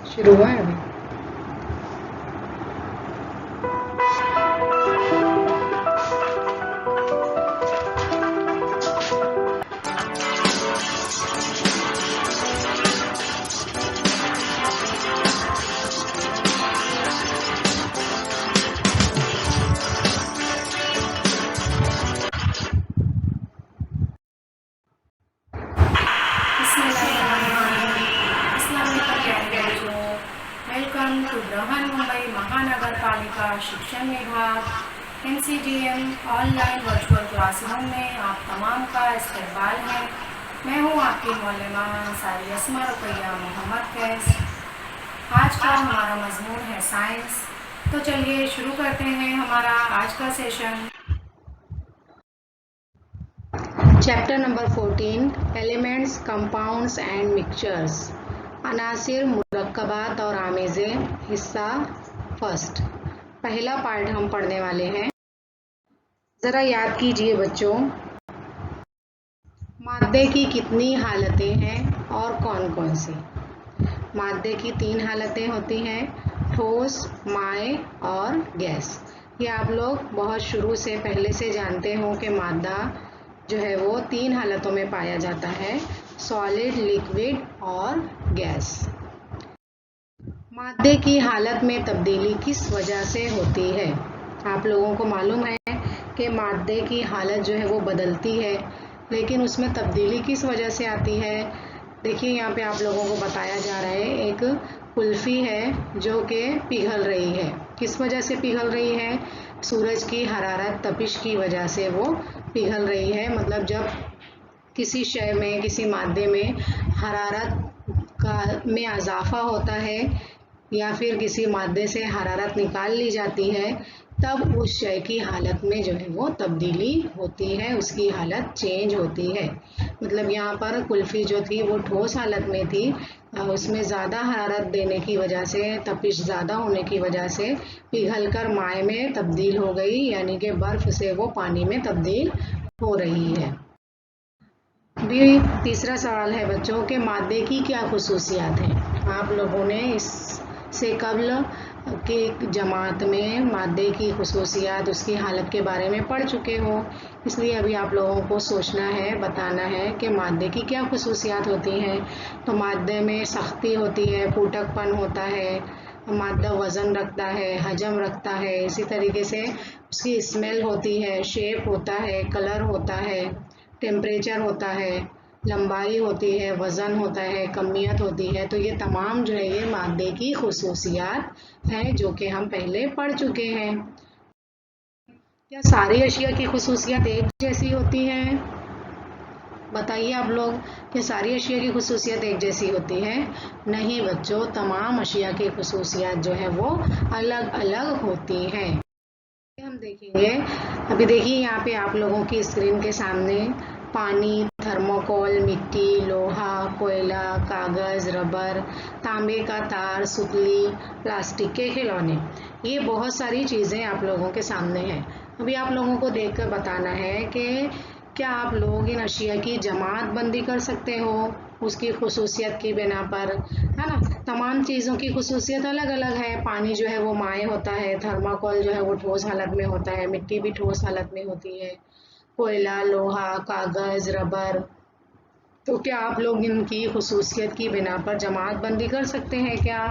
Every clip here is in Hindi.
शुरू हुआ है अभी। वेलकम टू बृहन मुंबई महानगर पालिका शिक्षण विभाग NCTM ऑनलाइन वर्चुअल क्लासरूम में आप तमाम का इस्तकबाल है। मैं हूं आपकी मौलमा सारी अस्मा रुकैया मोहम्मद कैस। आज का हमारा मजमून है साइंस। तो चलिए शुरू करते हैं हमारा आज का session. Chapter number 14 elements, compounds and mixtures, अनासिर, मुरक्कबात और आमेज़े, हिस्सा फर्स्ट। पहला पार्ट हम पढ़ने वाले हैं। ज़रा याद कीजिए बच्चों, मादे की कितनी हालतें हैं और कौन कौन सी। मादे की 3 हालतें होती हैं, ठोस, माए और गैस। ये आप लोग बहुत शुरू से पहले से जानते हो कि मादा जो है वो 3 हालतों में पाया जाता है, सॉलिड, लिक्विड और गैस। मादे की हालत में तब्दीली किस वजह से होती है? आप लोगों को मालूम है कि मादे की हालत जो है वो बदलती है, लेकिन उसमें तब्दीली किस वजह से आती है? देखिए यहाँ पे आप लोगों को बताया जा रहा है, एक कुल्फी है जो कि पिघल रही है। किस वजह से पिघल रही है? सूरज की हरारत, तपिश की वजह से वो पिघल रही है। मतलब जब किसी शय में, किसी मादे में हरारत में इजाफा होता है या फिर किसी मादे से हरारत निकाल ली जाती है, तब उस शय की हालत में जो है वो तब्दीली होती है, उसकी हालत चेंज होती है। मतलब यहाँ पर कुल्फ़ी जो थी वो ठोस हालत में थी, उसमें ज़्यादा हरारत देने की वजह से, तपिश ज़्यादा होने की वजह से पिघलकर माए में तब्दील हो गई, यानी कि बर्फ़ से वो पानी में तब्दील हो रही है। भी तीसरा सवाल है बच्चों के मादे की क्या खुसूसियात हैं। आप लोगों ने इससे कबल के जमात में मादे की खुसूसियात, उसकी हालत के बारे में पढ़ चुके हो, इसलिए अभी आप लोगों को सोचना है, बताना है कि मादे की क्या खुसूसियात होती हैं। तो मादे में सख्ती होती है, फूटकपन होता है, मादा वज़न रखता है, हजम रखता है, इसी तरीके से उसकी स्मेल होती है, शेप होता है, कलर होता है, टेम्परेचर होता है, लंबाई होती है, वज़न होता है, कमियत होती है। तो ये तमाम जो है ये मादे की खुसूसियात हैं जो कि हम पहले पढ़ चुके हैं। क्या सारी अशिया की खुसूसियात एक जैसी होती हैं? बताइए आप लोग, क्या सारी अशिया की खुसूसियात एक जैसी होती है? नहीं बच्चों, तमाम अशिया की खुसूसियात जो है वो अलग अलग होती हैं। हम देखेंगे, अभी देखिए यहाँ पे आप लोगों की स्क्रीन के सामने पानी, थर्मोकोल, मिट्टी, लोहा, कोयला, कागज़, रबर, तांबे का तार, सुतली, प्लास्टिक के खिलौने, ये बहुत सारी चीज़ें आप लोगों के सामने हैं। अभी आप लोगों को देखकर बताना है कि क्या आप लोग इन अशिया की जमात बंदी कर सकते हो उसकी खुसूसियत की बिना पर, है ना। तमाम चीज़ों की खुसूसियत अलग अलग है। पानी जो है वो माए होता है, थर्माकोल जो है वो ठोस हालत में होता है, मिट्टी भी ठोस हालत में होती है, कोयला, लोहा, कागज़, रबर। तो क्या आप लोग इनकी खुसूसियत की बिना पर जमात बंदी कर सकते हैं क्या?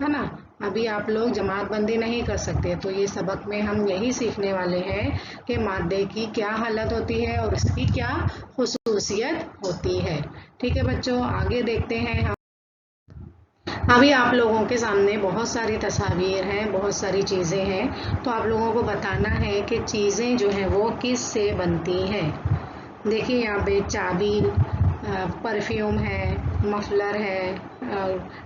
है ना। अभी आप लोग जमात बंदी नहीं कर सकते। तो ये सबक में हम यही सीखने वाले हैं कि मादे की क्या हालत होती है और उसकी क्या खुसूसियत होती है। ठीक है बच्चों, आगे देखते हैं हम। अभी आप लोगों के सामने बहुत सारी तस्वीर हैं, बहुत सारी चीज़ें हैं, तो आप लोगों को बताना है कि चीज़ें जो हैं वो किस से बनती हैं। देखिए यहाँ पे चाबी, परफ्यूम है, मफलर है,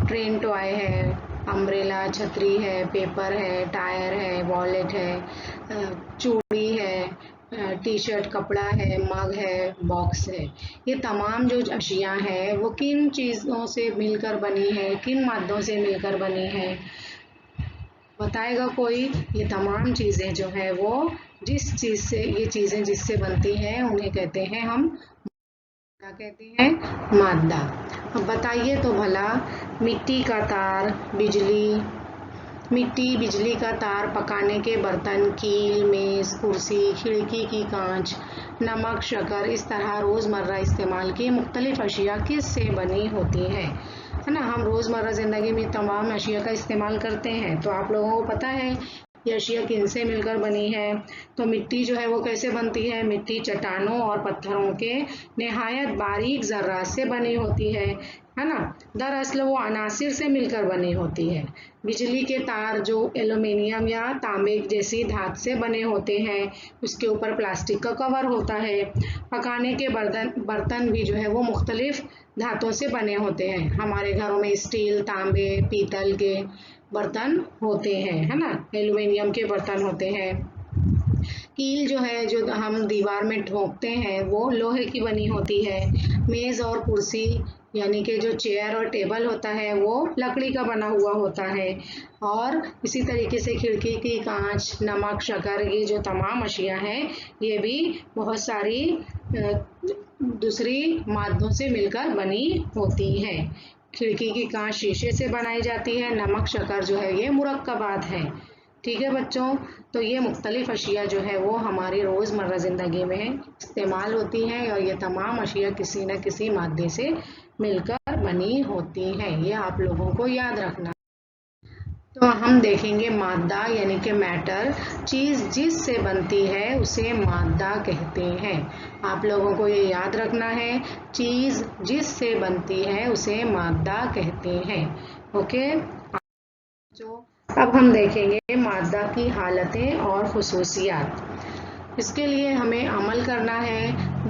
ट्रेन टॉय है, अम्ब्रेला, छतरी है, पेपर है, टायर है, वॉलेट है, चूड़ी है, टी शर्ट, कपड़ा है, मग है, बॉक्स है। ये तमाम जो अशिया हैं वो किन चीज़ों से मिलकर बनी है, किन मादों से मिलकर बनी है? बताएगा कोई? ये तमाम चीज़ें जो है वो जिस चीज़ से, ये चीज़ें जिससे बनती हैं उन्हें कहते हैं हम क्या कहते हैं? मादा। अब बताइए तो भला, मिट्टी का तार, मिट्टी, बिजली का तार, पकाने के बर्तन, कील, मेज, कुर्सी, खिड़की की कांच, नमक, शक्कर, इस तरह रोज़मर्रा इस्तेमाल की मुख्तलिफ अशिया किससे बनी होती है ना। हम रोज़मर्रा ज़िंदगी में तमाम अशिया का इस्तेमाल करते हैं, तो आप लोगों को पता है ये अशिया किन से मिलकर बनी है। तो मिट्टी जो है वो कैसे बनती है? मिट्टी चट्टानों और पत्थरों के निहायत बारीक ज़र्रात से बनी होती है ना। दरअसल वो अनासिर से मिलकर बनी होती है। बिजली के तार जो एल्युमिनियम या तांबे जैसी धातु से बने होते हैं, उसके ऊपर प्लास्टिक का कवर होता है। पकाने के बर्तन भी जो है वो मुख्तलिफ धातुओं से बने होते हैं। हमारे घरों में स्टील, तांबे, पीतल के बर्तन होते हैं, है ना, एल्युमिनियम के बर्तन होते हैं। कील जो है, जो हम दीवार में ठोकते हैं, वो लोहे की बनी होती है। मेज़ और कुर्सी यानी कि जो चेयर और टेबल होता है वो लकड़ी का बना हुआ होता है। और इसी तरीके से खिड़की की कांच, नमक, शक्कर, ये जो तमाम अशिया हैं ये भी बहुत सारी दूसरी मादों से मिलकर बनी होती हैं। खिड़की की कांच शीशे से बनाई जाती है, नमक, शक्कर जो है ये मुरक्कबात है। ठीक है बच्चों, तो ये मुख्तलिफ अशिया जो है वो हमारी रोज़मर्रा ज़िंदगी में इस्तेमाल होती हैं और ये तमाम अशिया किसी न किसी मादे से मिलकर बनी होती हैं। ये आप लोगों को याद रखना। तो हम देखेंगे मादा यानी कि मैटर। चीज़ जिस से बनती है उसे मादा कहते हैं। आप लोगों को ये याद रखना है, चीज़ जिस से बनती है उसे मादा कहते हैं। ओके, जो अब हम देखेंगे मादा की हालतें और खुसूसियात। इसके लिए हमें अमल करना है।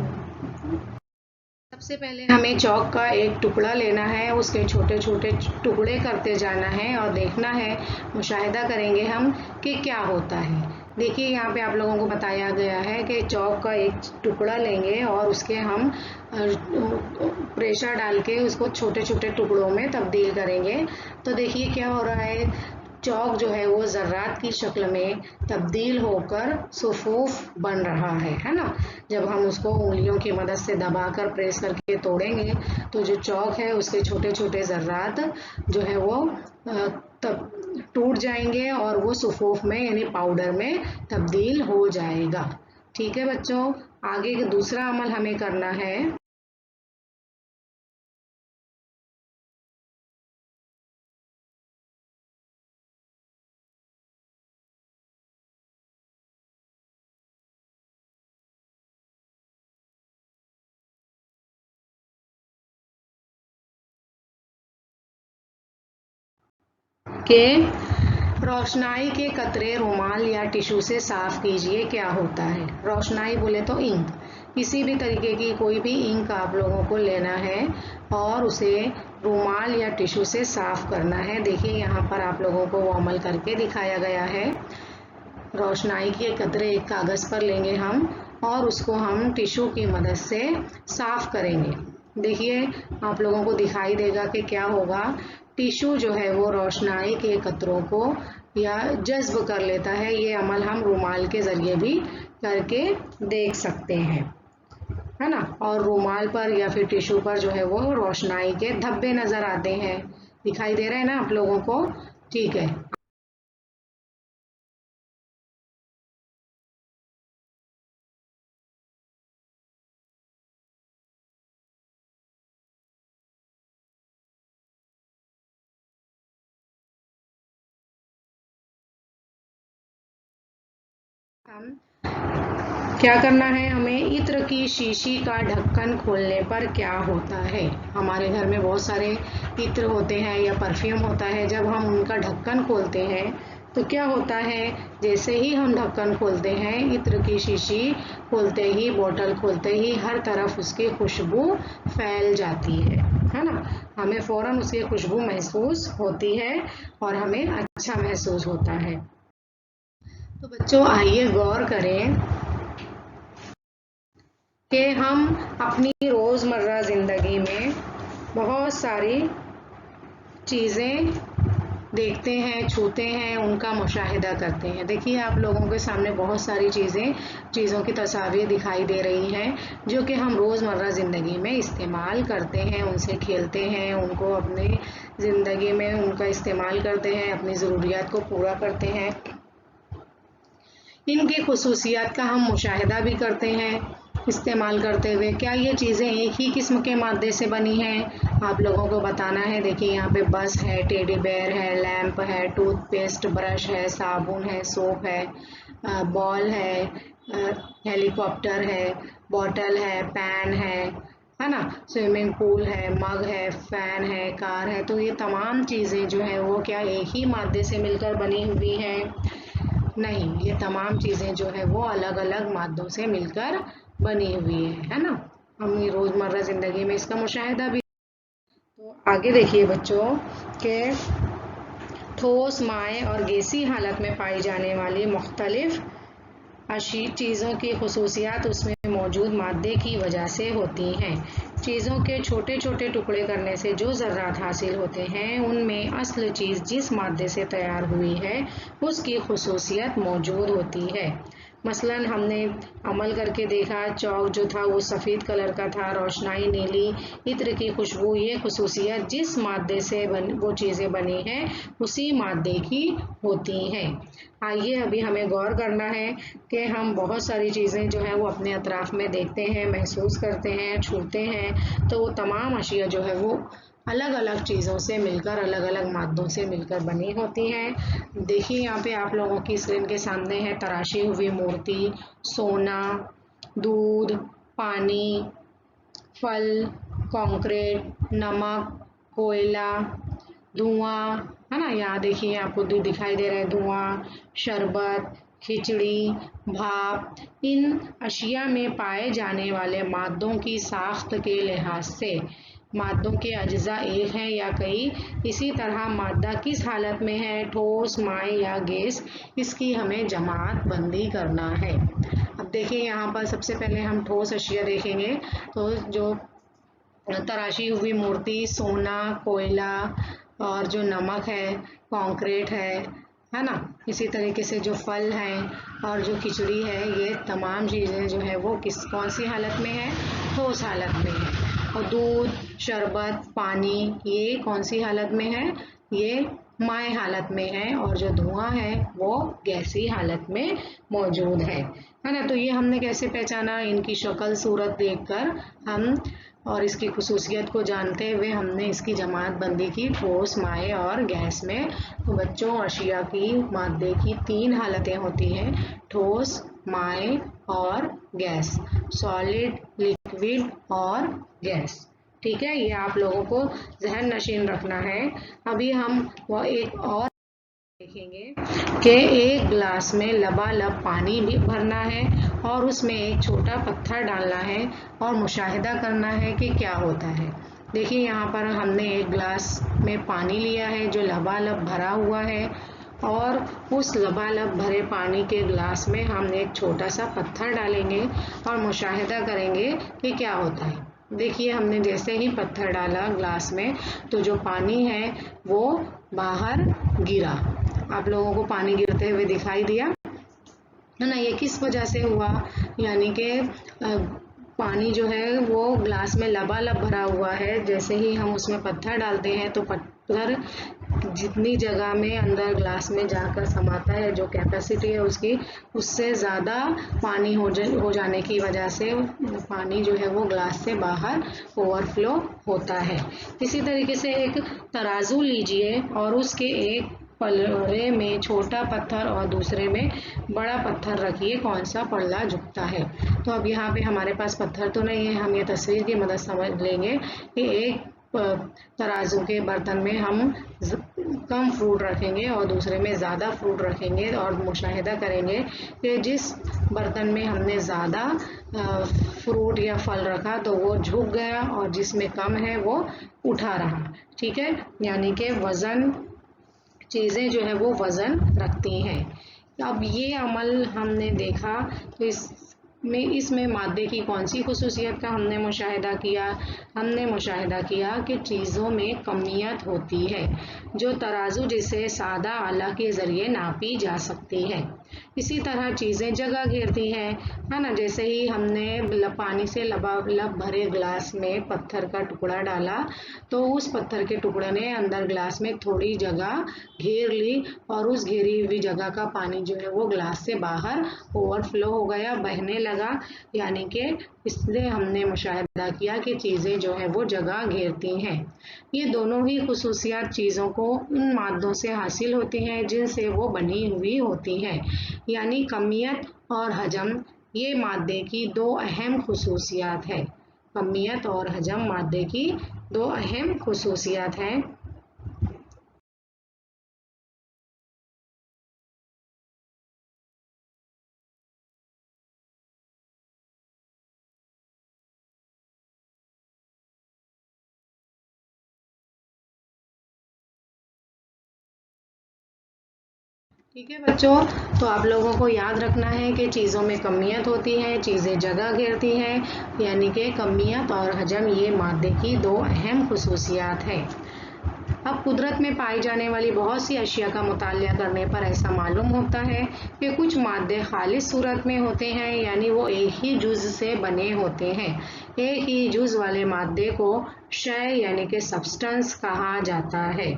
सबसे पहले हमें चौक का एक टुकड़ा लेना है, उसके छोटे छोटे टुकड़े करते जाना है और देखना है, मुशाहिदा करेंगे हम कि क्या होता है। देखिए यहाँ पे आप लोगों को बताया गया है कि चौक का एक टुकड़ा लेंगे और उसके हम प्रेशर डाल के उसको छोटे छोटे टुकड़ों में तब्दील करेंगे। तो देखिए क्या हो रहा है, चौक जो है वो ज़र्रात की शक्ल में तब्दील होकर सुफूफ बन रहा है ना। जब हम उसको उंगलियों की मदद से दबाकर प्रेस करके तोड़ेंगे तो जो चौक है उसके छोटे छोटे ज़र्रात जो है वो तब टूट जाएंगे और वो सुफूफ में यानी पाउडर में तब्दील हो जाएगा। ठीक है बच्चों, आगे दूसरा अमल हमें करना है। के रोशनाई के कतरे रुमाल या टिश्यू से साफ कीजिए। क्या होता है? रोशनाई बोले तो इंक, किसी भी तरीके की कोई भी इंक आप लोगों को लेना है और उसे रुमाल या टिश्यू से साफ करना है। देखिए यहाँ पर आप लोगों को वो अमल करके दिखाया गया है। रोशनाई के कतरे एक कागज़ पर लेंगे हम और उसको हम टिश्यू की मदद से साफ करेंगे। देखिए आप लोगों को दिखाई देगा कि क्या होगा, टिश्यू जो है वो रोशनाई के कतरों को या जज्ब कर लेता है। ये अमल हम रुमाल के ज़रिए भी करके देख सकते हैं, है ना। और रुमाल पर या फिर टिश्यू पर जो है वो रोशनाई के धब्बे नज़र आते हैं। दिखाई दे रहे हैं ना आप लोगों को? ठीक है, हम क्या करना है, हमें इत्र की शीशी का ढक्कन खोलने पर क्या होता है। हमारे घर में बहुत सारे इत्र होते हैं या परफ्यूम होता है, जब हम उनका ढक्कन खोलते हैं तो क्या होता है, जैसे ही हम ढक्कन खोलते हैं, इत्र की शीशी खोलते ही, बोतल खोलते ही हर तरफ उसकी खुशबू फैल जाती है ना। हमें फ़ौरन उसकी खुशबू महसूस होती है और हमें अच्छा महसूस होता है। तो बच्चों आइए गौर करें कि हम अपनी रोज़मर्रा ज़िंदगी में बहुत सारी चीज़ें देखते हैं, छूते हैं, उनका मुशाहिदा करते हैं। देखिए आप लोगों के सामने बहुत सारी चीज़ों की तस्वीरें दिखाई दे रही हैं जो कि हम रोज़मर्रा ज़िंदगी में इस्तेमाल करते हैं, उनसे खेलते हैं, उनको अपनी ज़िंदगी में उनका इस्तेमाल करते हैं, अपनी ज़रूरियात को पूरा करते हैं। इनकी खुसूसियात का हम मुशाहिदा भी करते हैं इस्तेमाल करते हुए। क्या ये चीज़ें एक ही किस्म के मादे से बनी हैं, आप लोगों को बताना है। देखिए यहाँ पे बस है, टेडी बेयर है, लैंप है, टूथपेस्ट, ब्रश है, साबुन है, सोप है, बॉल है, हेलीकॉप्टर है, बॉटल है, पैन है ना, स्विमिंग पूल है, मग है, फैन है, कार है। तो ये तमाम चीज़ें जो है वो क्या एक ही मादे से मिलकर बनी हुई हैं? नहीं, ये तमाम चीज़ें जो है वो अलग अलग मादों से मिलकर बनी हुई है ना। हम रोज़मर्रा ज़िंदगी में इसका मुशाहिदा भी। तो आगे देखिए बच्चों के ठोस, माए और गैसी हालत में पाई जाने वाली मुख्तलिफ चीज़ों की खुसूसियात उसमें मौजूद मादे की वजह से होती हैं। चीज़ों के छोटे छोटे टुकड़े करने से जो ज़र्रात हासिल होते हैं उनमें असल चीज़ जिस मादे से तैयार हुई है उसकी खुसूसियत मौजूद होती है। मसलन हमने अमल करके देखा, चौक जो था वो सफ़ेद कलर का था, रोशनाई नीली, इत्र की खुशबू, ये खुसूसियत जिस मादे से वो चीज़ें बनी हैं उसी मादे की होती हैं। आइए अभी हमें गौर करना है कि हम बहुत सारी चीज़ें जो है वो अपने अतराफ़ में देखते हैं, महसूस करते हैं, छूते हैं, तो वो तमाम अशिया जो है वो अलग अलग चीज़ों से मिलकर, अलग अलग मादों से मिलकर बनी होती हैं। देखिए यहाँ पे आप लोगों की स्क्रीन के सामने है तराशी हुई मूर्ति, सोना, दूध, पानी, फल, कंक्रीट, नमक, कोयला, धुआं, है ना। यहाँ देखिए आपको दिखाई दे रहा है धुआं, शरबत, खिचड़ी, भाप। इन अशिया में पाए जाने वाले मादों की साख्त के लिहाज से मादों के अज्जा एक हैं या कई, इसी तरह मादा किस हालत में है, ठोस, माए या गैस, इसकी हमें जमात बंदी करना है। अब देखिए यहाँ पर सबसे पहले हम ठोस अशिया देखेंगे। तो जो तराशी हुई मूर्ति, सोना, कोयला और जो नमक है, कंक्रीट है ना, इसी तरीके से जो फल हैं और जो खिचड़ी है, ये तमाम चीज़ें जो है वो कौन सी हालत में है, ठोस हालत में है। और दूध, शरबत, पानी, ये कौन सी हालत में है, ये माए हालत में है। और जो धुआं है वो गैसी हालत में मौजूद है ना। तो ये हमने कैसे पहचाना, इनकी शक्ल सूरत देखकर हम और इसकी खुसूसियत को जानते हुए हमने इसकी जमात बंदी की ठोस, माए और गैस में। तो बच्चों अशिया की मादे की 3 हालतें होती हैं, ठोस, माए और गैस, सॉलिड, लिक्विड और गैस। ठीक है, ये आप लोगों को जहन नशीन रखना है। अभी हम वो एक और देखेंगे कि एक गिलास में लबालब पानी भी भरना है और उसमें एक छोटा पत्थर डालना है और मुशाहिदा करना है कि क्या होता है। देखिए यहाँ पर हमने एक गिलास में पानी लिया है जो लबालब भरा हुआ है और उस लबालब भरे पानी के गिलास में हम एक छोटा सा पत्थर डालेंगे और मुशाहिदा करेंगे कि क्या होता है। देखिए हमने जैसे ही पत्थर डाला ग्लास में तो जो पानी है वो बाहर गिरा। आप लोगों को पानी गिरते हुए दिखाई दिया है ना। ये किस वजह से हुआ, यानी कि पानी जो है वो ग्लास में लबालब भरा हुआ है। जैसे ही हम उसमें पत्थर डालते हैं तो पत्थर जितनी जगह में अंदर ग्लास में जाकर समाता है, जो कैपेसिटी है उसकी, उससे ज़्यादा पानी हो जाने की वजह से पानी जो है वो ग्लास से बाहर ओवरफ्लो होता है। इसी तरीके से एक तराजू लीजिए और उसके एक पल्ले में छोटा पत्थर और दूसरे में बड़ा पत्थर रखिए, कौन सा पल्ला झुकता है। तो अब यहाँ पे हमारे पास पत्थर तो नहीं है, हम ये तस्वीर की मदद समझ लेंगे कि एक तराजू के बर्तन में हम कम फ्रूट रखेंगे और दूसरे में ज़्यादा फ्रूट रखेंगे और मुशाहिदा करेंगे कि जिस बर्तन में हमने ज़्यादा फ्रूट या फल रखा तो वो झुक गया और जिसमें कम है वो उठा रहा। ठीक है, यानी कि वज़न, चीज़ें जो है वो वज़न रखती हैं। अब ये अमल हमने देखा तो इस इसमें मादे की कौन सी खुसूसियत का हमने मुशाहिदा किया? हमने मुशाहिदा किया कि चीज़ों में कमियत होती है जो तराजू जिसे सादा आला के ज़रिए नापी जा सकती है। इसी तरह चीज़ें जगह घेरती हैं, है ना। जैसे ही हमने पानी से लबालब भरे ग्लास में पत्थर का टुकड़ा डाला तो उस पत्थर के टुकड़े ने अंदर ग्लास में थोड़ी जगह घेर ली और उस घेरी हुई जगह का पानी जो है वो ग्लास से बाहर ओवरफ्लो हो गया, बहने लगा। यानी कि इसलिए हमने मुशाहिदा किया कि चीज़ें जो है वो जगह घेरती हैं। ये दोनों ही खुसूसियात चीज़ों को उन मादों से हासिल होती हैं जिनसे वो बनी हुई होती हैं। यानी कमियत और हजम ये मादे की दो अहम खुसूसियात है। कमियत और हजम मादे की दो अहम खुसूसियात हैं। ठीक है बच्चों, तो आप लोगों को याद रखना है कि चीज़ों में कमियत होती है, चीज़ें जगह घेरती हैं। यानी कि कमियत और हजम ये मादे की दो अहम खुसूसियात हैं। अब कुदरत में पाई जाने वाली बहुत सी अशिया का मुतालिया करने पर ऐसा मालूम होता है कि कुछ मादे खालिस सूरत में होते हैं, यानी वो एक ही जुज़ से बने होते हैं। एक ही जुज़ वाले मादे को शय यानी कि सब्सटेंस कहा जाता है।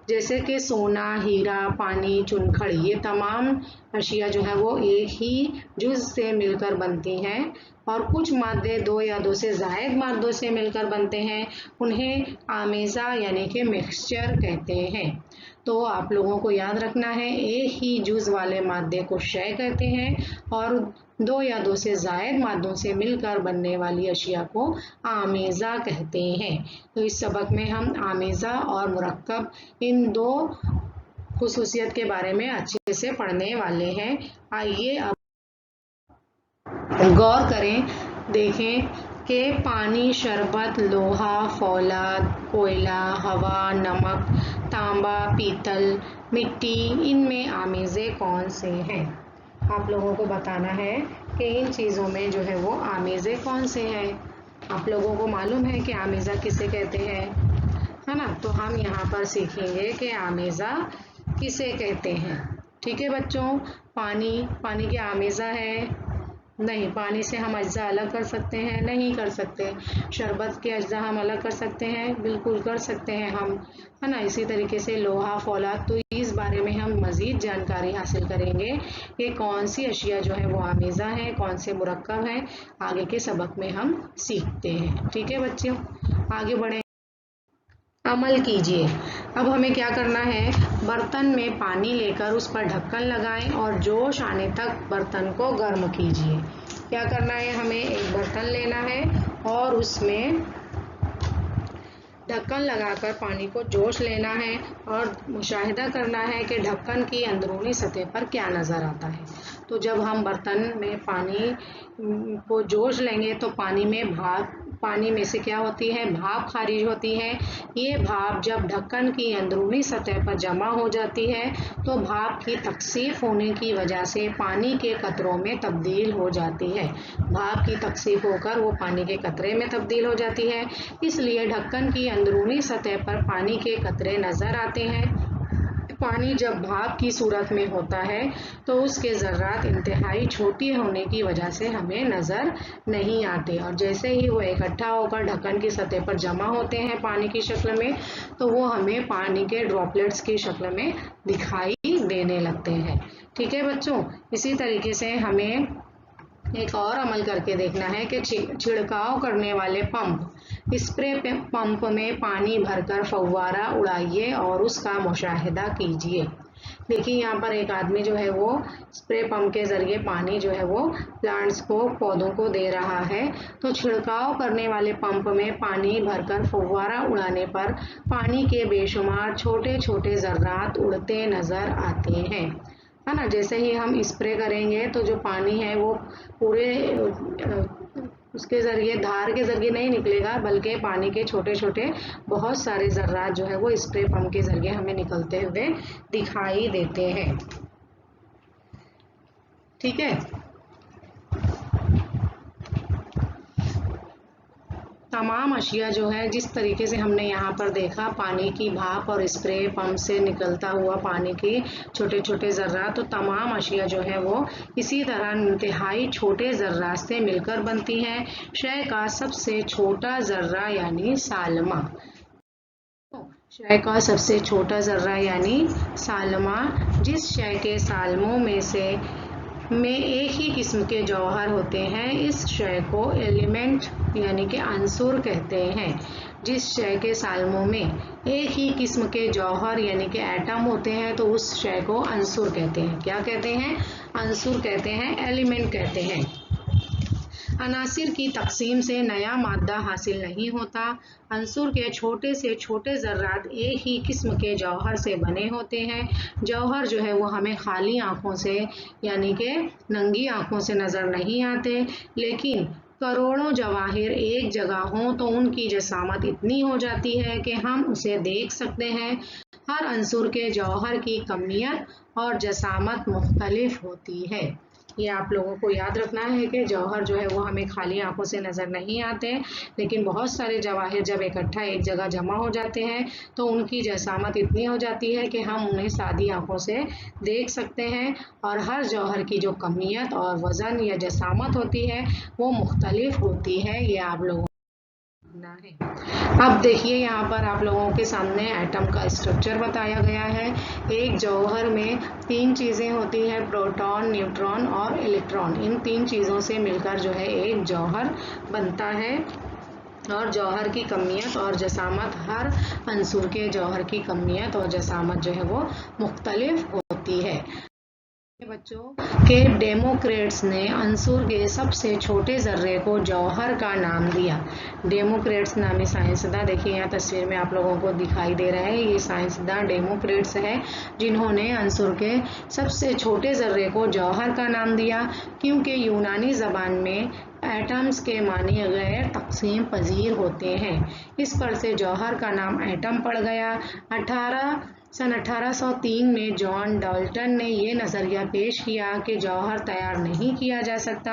जैसे कि सोना, हीरा, पानी, चुनखड़ी ये तमाम अशिया जो है वो एक ही जुज़ से मिलकर बनती हैं। और कुछ मादे दो या दो से ज़ायद मादों से मिलकर बनते हैं, उन्हें आमेज़ा यानी कि मिक्सचर कहते हैं। तो आप लोगों को याद रखना है, एक ही जुज़ वाले मादे को शय कहते हैं और दो या दो से ज़ायद मादों से मिलकर बनने वाली अशिया को आमेज़ा कहते हैं। तो इस सबक में हम आमेज़ा और मुरक्कब इन दो खुसूसियत के बारे में अच्छे से पढ़ने वाले हैं। आइए अब गौर करें, देखें कि पानी, शरबत, लोहा, फौलाद, कोयला, हवा, नमक, तांबा, पीतल, मिट्टी, इनमें आमेज़े कौन से हैं? आप लोगों को बताना है कि इन चीज़ों में जो है वो आमेज़े कौन से हैं। आप लोगों को मालूम है कि आमेज़ा किसे कहते हैं, है ना। तो हम यहाँ पर सीखेंगे कि आमेज़ा किसे कहते हैं। ठीक है बच्चों, पानी के आमेज़ा है? नहीं। पानी से हम अज्जा अलग कर सकते हैं? नहीं कर सकते। शरबत के अज्जा हम अलग कर सकते हैं? बिल्कुल कर सकते हैं हम, है ना। इसी तरीके से लोहा, फौलाद, तो इस बारे में हम मज़ीद जानकारी हासिल करेंगे कि कौन सी अशिया जो है वो आमेज़ा है, कौन से मुरक्कब हैं, आगे के सबक में हम सीखते हैं। ठीक है बच्चों, आगे बढ़ें। अमल कीजिए। अब हमें क्या करना है, बर्तन में पानी लेकर उस पर ढक्कन लगाएं और जोश आने तक बर्तन को गर्म कीजिए। क्या करना है, हमें एक बर्तन लेना है और उसमें ढक्कन लगाकर पानी को जोश लेना है और मुशाहिदा करना है कि ढक्कन की अंदरूनी सतह पर क्या नज़र आता है। तो जब हम बर्तन में पानी को जोश लेंगे तो पानी में से क्या होती है, भाप खारिज होती है। ये भाप जब ढक्कन की अंदरूनी सतह पर जमा हो जाती है तो भाप की तकसीफ होने की वजह से पानी के कतरों में तब्दील हो जाती है। भाप की तकसीफ होकर वो पानी के कतरे में तब्दील हो जाती है। इसलिए ढक्कन की अंदरूनी सतह पर पानी के कतरे नज़र आते हैं। पानी जब भाप की सूरत में होता है तो उसके ज़र्रात इंतहाई छोटी होने की वजह से हमें नज़र नहीं आते, और जैसे ही वो इकट्ठा होकर ढक्कन की सतह पर जमा होते हैं पानी की शक्ल में, तो वो हमें पानी के ड्रॉपलेट्स की शक्ल में दिखाई देने लगते हैं। ठीक है बच्चों, इसी तरीके से हमें एक और अमल करके देखना है कि छिड़काव करने वाले स्प्रे पंप में पानी भरकर फव्वारा उड़ाइए और उसका मुशाहिदा कीजिए। देखिए यहाँ पर एक आदमी जो है वो स्प्रे पंप के ज़रिए पानी जो है वो प्लांट्स को, पौधों को दे रहा है। तो छिड़काव करने वाले पंप में पानी भरकर फव्वारा उड़ाने पर पानी के बेशुमार छोटे छोटे ज़र्रात उड़ते नज़र आते हैं, है ना। जैसे ही हम स्प्रे करेंगे तो जो पानी है वो पूरे उसके ज़रिए, धार के ज़रिए नहीं निकलेगा, बल्कि पानी के छोटे छोटे बहुत सारे ज़र्रात जो है वो स्प्रे पंप के ज़रिए हमें निकलते हुए दिखाई देते हैं। ठीक है, तमाम अशिया जो है, जिस तरीके से हमने यहाँ पर देखा पानी की भाप और स्प्रे पंप से निकलता हुआ पानी के छोटे छोटे ज़र्रात, तो तमाम अशिया जो है वो इसी तरह इंतहाई छोटे ज़र्रात से मिलकर बनती हैं। शय का सबसे छोटा ज़र्रा यानी सालमा। शय का सबसे छोटा ज़र्रा यानी सालमा, जिस शय के सालमों में एक ही किस्म के जौहर होते हैं, इस शय को एलिमेंट यानी कि अंसुर कहते हैं। जिस शय के सालमों में एक ही किस्म के जौहर यानी कि एटम होते हैं तो उस शय को अंसुर कहते हैं। क्या कहते हैं? अंसुर कहते हैं, एलिमेंट कहते हैं। अनासिर की तकसीम से नया मादा हासिल नहीं होता। अंसुर के छोटे से छोटे ज़र्रात एक ही किस्म के जौहर से बने होते हैं। जौहर जो है वो हमें खाली आँखों से यानी कि नंगी आँखों से नज़र नहीं आते, लेकिन करोड़ों जवाहिर एक जगह हों तो उनकी जसामत इतनी हो जाती है कि हम उसे देख सकते हैं। हर अंसुर के जौहर की कमियत और जसामत मुख्तलिफ होती है। ये आप लोगों को याद रखना है कि जौहर जो है वो हमें खाली आंखों से नज़र नहीं आते, लेकिन बहुत सारे जवाहिर जब इकट्ठा एक जगह जमा हो जाते हैं तो उनकी जसामत इतनी हो जाती है कि हम उन्हें सादी आंखों से देख सकते हैं, और हर जौहर की जो कमियत और वज़न या जसामत होती है वो मुख्तलिफ होती है। ये आप लोगों है। अब देखिए यहाँ पर आप लोगों के सामने एटम का स्ट्रक्चर बताया गया है। एक जौहर में 3 चीज़ें होती हैं, प्रोटॉन, न्यूट्रॉन और इलेक्ट्रॉन। इन 3 चीज़ों से मिलकर जो है एक जौहर बनता है, और जौहर की कमियत और जसामत, हर अंसुर के जौहर की कमियत और जसामत जो है वो मुख्तलिफ होती है। बच्चों के डेमोक्रेट्स ने अंसुर के सबसे छोटे ज़र्रे को जौहर का नाम दिया। डेमोक्रेट्स नामी साइंसदान, देखिए यहाँ तस्वीर में आप लोगों को दिखाई दे रहा है, ये साइंसदान डेमोक्रेट्स है जिन्होंने अंसुर के सबसे छोटे ज़र्रे को जौहर का नाम दिया, क्योंकि यूनानी ज़बान में एटम्स के मानी गैर तकसीम पजीर होते हैं। इस पर से जौहर का नाम एटम पड़ गया। सन 1803 में जॉन डाल्टन ने ये नज़रिया पेश किया कि जौहर तैयार नहीं किया जा सकता,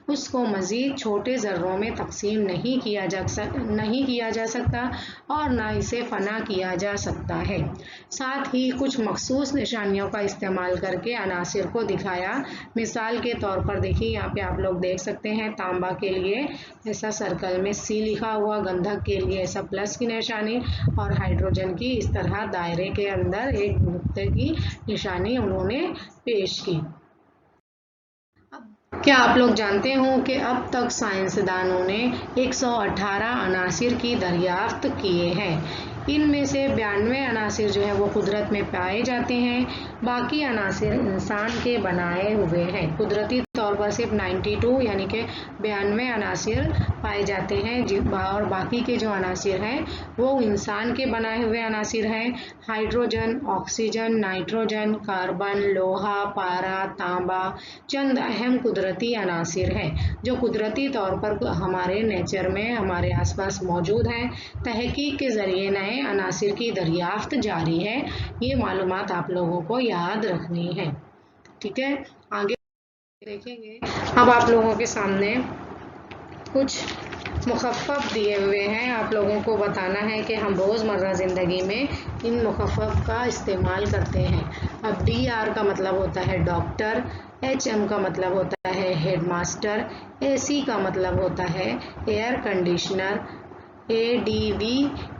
उसको मज़ीद छोटे ज़र्रों में तकसीम नहीं किया जा सकता और ना इसे फना किया जा सकता है। साथ ही कुछ मखसूस निशानियों का इस्तेमाल करके अनासिर को दिखाया। मिसाल के तौर पर देखिए यहाँ पे आप लोग देख सकते हैं, तांबा के लिए ऐसा सर्कल में C लिखा हुआ, गंधक के लिए ऐसा प्लस की निशानी, और हाइड्रोजन की इस तरह दायरे के अंदर एक नुक्ते की निशानी उन्होंने पेश की। क्या आप लोग जानते हो कि अब तक साइंसदानों ने 118 अनासिर की दरियाफ्त किए हैं। इनमें से 92 अनासिर जो है वो कुदरत में पाए जाते हैं, बाकी अनासिर इंसान के बनाए हुए हैं। कुदरती तौर पर सिर्फ 92 यानी कि 92 अनासिर पाए जाते हैं, और बाकी के जो अनासिर हैं वो इंसान के बनाए हुए अनासिर हैं। हाइड्रोजन, ऑक्सीजन, नाइट्रोजन, कार्बन, लोहा, पारा, तांबा चंद अहम कुदरती अनासिर हैं जो कुदरती तौर पर हमारे नेचर में हमारे आसपास मौजूद हैं। तहकीक के ज़रिए नए अनासिर की दरियाफ्त जारी है। ये मालूमात आप लोगों को याद रखनी है, ठीक है। आगे देखेंगे। अब आप लोगों के सामने कुछ मुखफ़फ़ दिए हुए हैं, आप लोगों को बताना है कि हम रोज़मर्रा ज़िंदगी में इन मुखफ़फ़ का इस्तेमाल करते हैं। अब DR का मतलब होता है डॉक्टर, HM का मतलब होता है हेडमास्टर, AC का मतलब होता है एयर कंडीशनर, ADV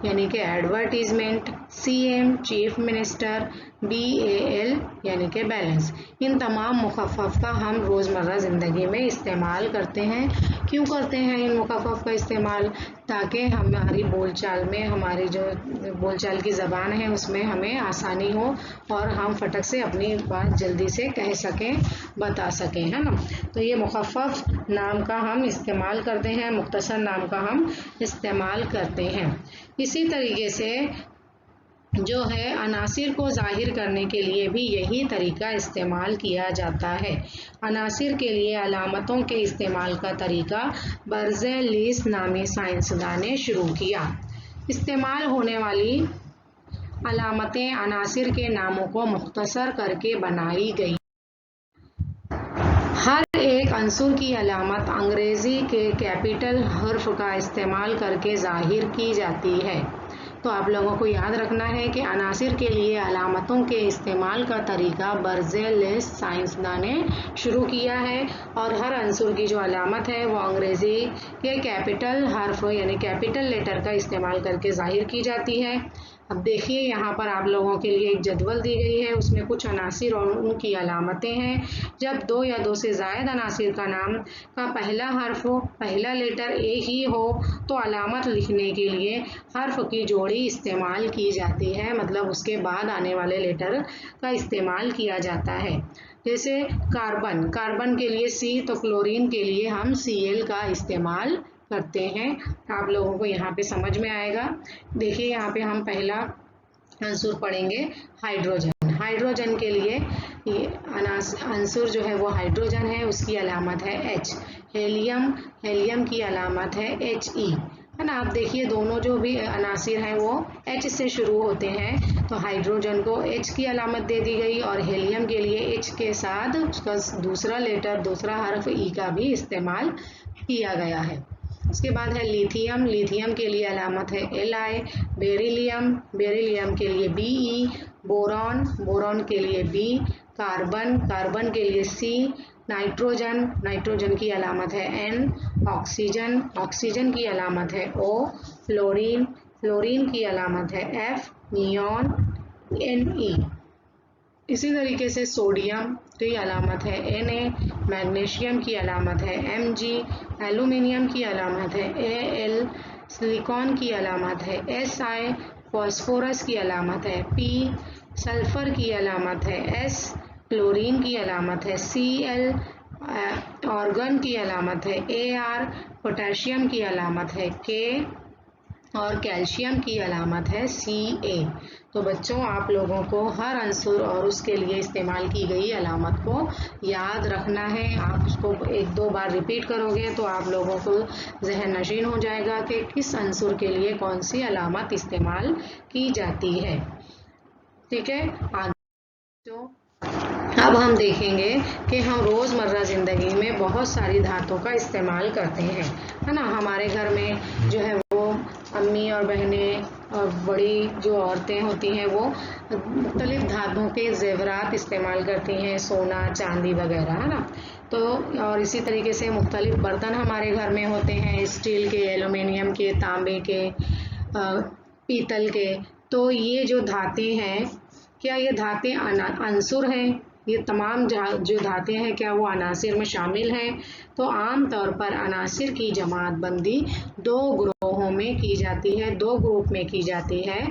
यानी कि advertisement, CM chief minister, BAL यानी कि बैलेंस। इन तमाम मुखफ़फ़ का हम रोज़मर्रा ज़िंदगी में इस्तेमाल करते हैं। क्यों करते हैं इन मुखफ़फ़ का इस्तेमाल? ताकि हमारी बोलचाल में, हमारी जो बोलचाल की ज़बान है उसमें हमें आसानी हो और हम फटक से अपनी बात जल्दी से कह सकें, बता सकें, है ना। तो ये मुखफ़फ़ नाम का हम इस्तेमाल करते हैं, मुख्तसर नाम का हम इस्तेमाल करते हैं। इसी तरीके से जो है अनासिर को ज़ाहिर करने के लिए भी यही तरीका इस्तेमाल किया जाता है। अनासिर के लिए अलामतों के इस्तेमाल का तरीका बर्ज़ेलीस नामी साइंसदान ने शुरू किया। इस्तेमाल होने वाली अलामतें अनासिर के नामों को मुख्तसर करके बनाई गई। हर एक अंसुर की अलामत अंग्रेजी के कैपिटल हर्फ का इस्तेमाल करके जाहिर की जाती है। तो आप लोगों को याद रखना है कि अनासिर के लिए अलामतों के इस्तेमाल का तरीका बर्ज़ेलिस साइंसदान ने शुरू किया है और हर अंसुर की जो अलामत है वो अंग्रेज़ी के कैपिटल हर्फ यानी कैपिटल लेटर का इस्तेमाल करके जाहिर की जाती है। अब देखिए यहाँ पर आप लोगों के लिए एक जदवल दी गई है, उसमें कुछ अनासिर और उनकी अलामतें हैं। जब दो या दो से ज़ायद अनासिर का नाम का पहला हर्फ हो, पहला लेटर एक ही हो तो अलामत लिखने के लिए हर्फ की जोड़ी इस्तेमाल की जाती है, मतलब उसके बाद आने वाले लेटर का इस्तेमाल किया जाता है। जैसे कार्बन, कार्बन के लिए सी, तो क्लोरीन के लिए हम Cl का इस्तेमाल करते हैं। आप लोगों को यहाँ पे समझ में आएगा। देखिए यहाँ पे हम पहला अंसुर पढ़ेंगे हाइड्रोजन। हाइड्रोजन के लिए ये अंसुर जो है वो हाइड्रोजन है, उसकी अलामत है H। हेलियम, हेलियम की अलामत है He, है ना। आप देखिए दोनों जो भी अनासिर हैं वो H से शुरू होते हैं, तो हाइड्रोजन को H की अलामत दे दी गई और हेलियम के लिए H के साथ उसका दूसरा लेटर, दूसरा हर्फ E का भी इस्तेमाल किया गया है। उसके बाद है लिथियम, लिथियम के लिए अलामत है Li। बेरिलियम, बेरिलियम के लिए Be। बोरॉन, बोरॉन के लिए B। कार्बन, कार्बन के लिए C। नाइट्रोजन, नाइट्रोजन की अलामत है N। ऑक्सीजन, ऑक्सीजन की अलामत है O। फ्लोरीन, फ्लोरीन की अलामत है F। Neon Ne। इसी तरीके से सोडियम की अलामत है Na। मैग्नीशियम की अलामत है Mg। एल्यूमिनियम की अलामत है Al। सिलिकॉन की अलामत है Si। फॉस्फोरस की अलामत है P। सल्फर की अलामत है S। क्लोरीन की अलामत है Cl। ऑर्गन की अलामत है Ar। पोटेशियम की अलामत है K और कैल्शियम की अलामत है Ca। तो बच्चों आप लोगों को हर अंसुर और उसके लिए इस्तेमाल की गई अलामत को याद रखना है। आप उसको एक दो बार रिपीट करोगे तो आप लोगों को जहन नशीन हो जाएगा कि किस अंसुर के लिए कौन सी अलामत इस्तेमाल की जाती है। ठीक है, आगे तो अब हम देखेंगे कि हम रोज़मर्रा ज़िंदगी में बहुत सारी धातुओं का इस्तेमाल करते हैं, है ना। हमारे घर में जो है वो अम्मी और बहनें और बड़ी जो औरतें होती हैं वो मुख्तलिफ धातुओं के ज़ेवरात इस्तेमाल करती हैं, सोना चांदी वगैरह, है ना। तो और इसी तरीके से मुख्तलिफ बर्तन हमारे घर में होते हैं, स्टील के, एल्युमिनियम के, तांबे के, पीतल के। तो ये जो धातें हैं, क्या ये धातें अंसुर हैं? ये तमाम जो धातें हैं क्या वो अनासिर में शामिल हैं? तो आम तौर पर अनासिर की जमात बंदी दो ग्रोहों में की जाती है, दो ग्रुप में की जाती है,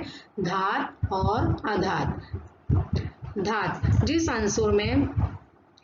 धात और अधात। धात जिस अंसुर में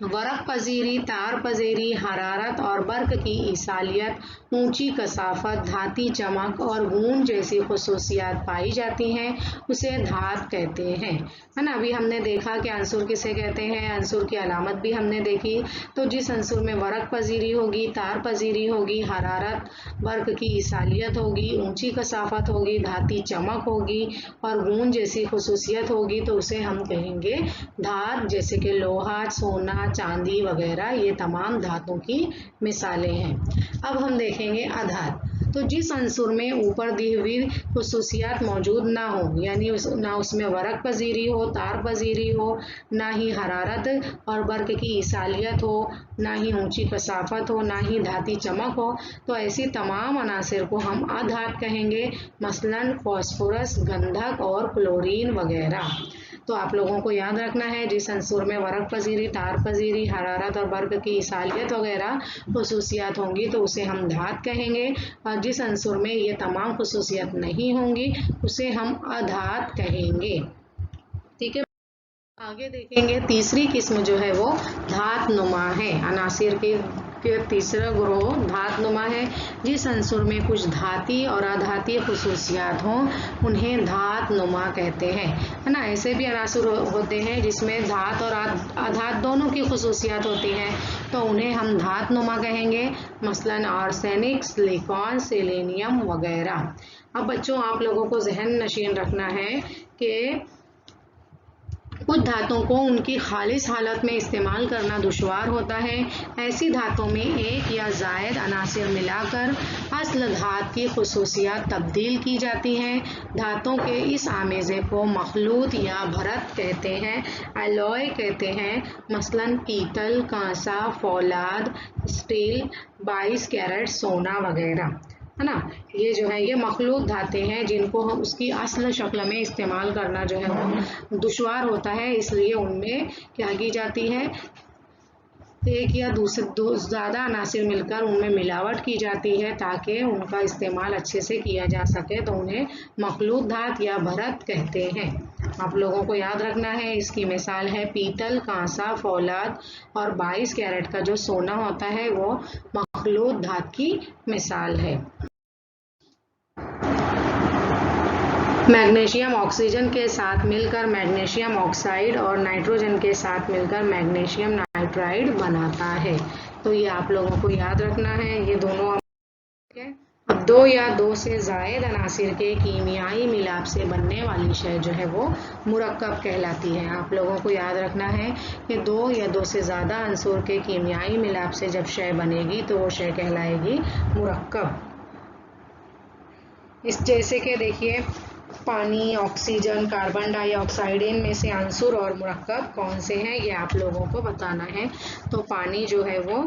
वरक पजीरी, तार पजीरी, हरारत और बर्क की ईसालियत, ऊंची कसाफत, धाती चमक और गूंज जैसी खसूसियात पाई जाती हैं उसे धात कहते हैं, है ना। अभी हमने देखा कि अंसुर किसे कहते हैं, अंसुर की अलामत भी हमने देखी। तो जिस अंसुर में वरक पजीरी होगी, तार पजीरी होगी, हरारत बर्क की ईसालियत होगी, ऊंची कसाफत होगी, धाती चमक होगी और गूंज जैसी खसूसियत होगी तो उसे हम कहेंगे धात। जैसे कि लोहा, सोना, चांदी वगैरह ये तमाम धातुओं की मिसालें हैं। अब हम देखेंगे अधात। तो जिस अंसुर में ऊपर दी हुई खुसूसियात मौजूद ना हो, यानी ना उसमें वरक पजीरी हो, तार पजीरी हो, ना ही हरारत और बर्क की ईसालियत हो, ना ही ऊंची कसाफत हो, ना ही धाती चमक हो, तो ऐसी तमाम अनासिर को हम अधात कहेंगे, मसलन फास्फोरस, गंधक और क्लोरीन वगैरह। तो आप लोगों को याद रखना है जिस अंसुर में वरक पजीरी, तार पजीरी, हरारत और बर्क की ईसालियत वगैरह खुसूसियात होंगी तो उसे हम धात कहेंगे, और जिस अंसुर में ये तमाम खुसूसियात नहीं होंगी उसे हम अधात कहेंगे। ठीक है, आगे देखेंगे तीसरी किस्म जो है वो धात नुमा है। अनासिर के तीसरा ग्रोह धात नुमा है। जिस अंसुर में कुछ धाती और अधातीय खुसूसियात हों उन्हें धात नुमा कहते हैं, है ना। ऐसे भी अनासुर होते हैं जिसमें धात और अधात दोनों की खुसूसियात होती हैं तो उन्हें हम धात नुमा कहेंगे, मसलन आर्सेनिक, सिलिकॉन, सेलेनियम वगैरह। अब बच्चों आप लोगों को जहन नशीन रखना है कि कुछ धातुओं को उनकी खालिस हालत में इस्तेमाल करना दुश्वार होता है। ऐसी धातुओं में एक या ज़ायद अनासिर मिलाकर असल धातु की खुसूसियात तब्दील की जाती हैं। धातुओं के इस आमेज़े को मखलूत या भरत कहते हैं, अलॉय कहते हैं, मसलन पीतल, कांसा, फौलाद, स्टील, 22 कैरेट सोना वगैरह, है ना। ये जो है ये मखलूत धातें हैं जिनको हम उसकी असल शक्ल में इस्तेमाल करना जो है वो दुश्वार होता है, इसलिए उनमें क्या की जाती है, एक या दो ज़्यादा अनासिर मिलकर उनमें मिलावट की जाती है ताकि उनका इस्तेमाल अच्छे से किया जा सके, तो उन्हें मखलूत धात या भरत कहते हैं। आप लोगों को याद रखना है, इसकी मिसाल है पीतल, कांसा, फौलाद और 22 कैरेट का जो सोना होता है वो मखलूत धात की मिसाल है। मैग्नीशियम ऑक्सीजन के साथ मिलकर मैग्नीशियम ऑक्साइड और नाइट्रोजन के साथ मिलकर मैग्नीशियम नाइट्राइड बनाता है। तो ये आप लोगों को याद रखना है, ये दोनों है। अब दो या दो से ज़ायद अनासिर के कीमियाई मिलाप से बनने वाली शय जो है वो मुरक्कब कहलाती है। आप लोगों को याद रखना है कि दो या दो से ज़्यादा अंसुर के कीमियाई मिलाप से जब शय बनेगी तो वो शय कहलाएगी मुरक्कब। इस जैसे कि देखिए पानी, ऑक्सीजन, कार्बन डाइऑक्साइड, इनमें से अंसुर और मुरक्कब कौन से हैं ये आप लोगों को बताना है। तो पानी जो है वो,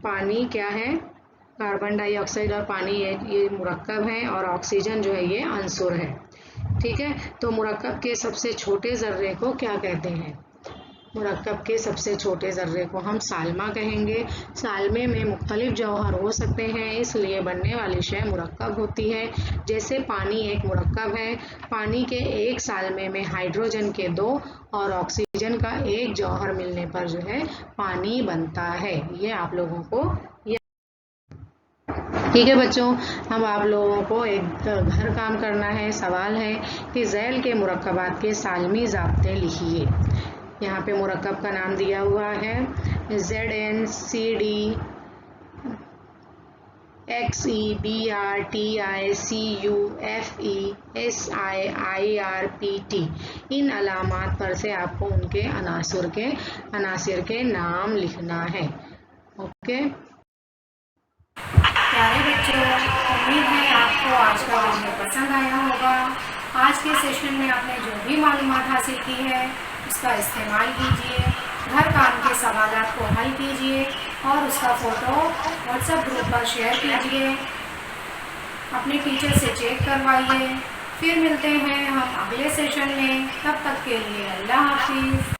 पानी क्या है, कार्बन डाइऑक्साइड और पानी ये मुरक्कब है और ऑक्सीजन जो है ये अंसुर है। ठीक है, तो मुरक्कब के सबसे छोटे ज़र्रे को क्या कहते हैं? मुरक्कब के सबसे छोटे ज़र्रे को हम सालमा कहेंगे। सालमे में मुख्तलिफ जौहर हो सकते हैं, इसलिए बनने वाली शय मुरक्कब होती है। जैसे पानी एक मुरक्कब है, पानी के एक सालमे में हाइड्रोजन के 2 और ऑक्सीजन का 1 जौहर मिलने पर जो है पानी बनता है। ये आप लोगों को ठीक है बच्चों, अब आप लोगों को एक घर काम करना है। सवाल है कि झैल के मुरक्कबात के सालमी ज़ाब्ते लिखिए। यहाँ पे मुरक्कब का नाम दिया हुआ है ZnCd XeBrTiCuFeSiIrPt। इन अलामात पर से आपको उनके अनासिर के नाम लिखना है। ओके प्यारे बच्चों, उम्मीद है आपको आज का वीडियो पसंद आया होगा। आज के सेशन में आपने जो भी मालूमात हासिल की है उसका इस्तेमाल कीजिए, घर काम के सवालात को हल कीजिए और उसका फ़ोटो व्हाट्सएप ग्रुप पर शेयर कीजिए, अपने टीचर से चेक करवाइए। फिर मिलते हैं हम अगले सेशन में, तब तक के लिए अल्लाह हाफिज़।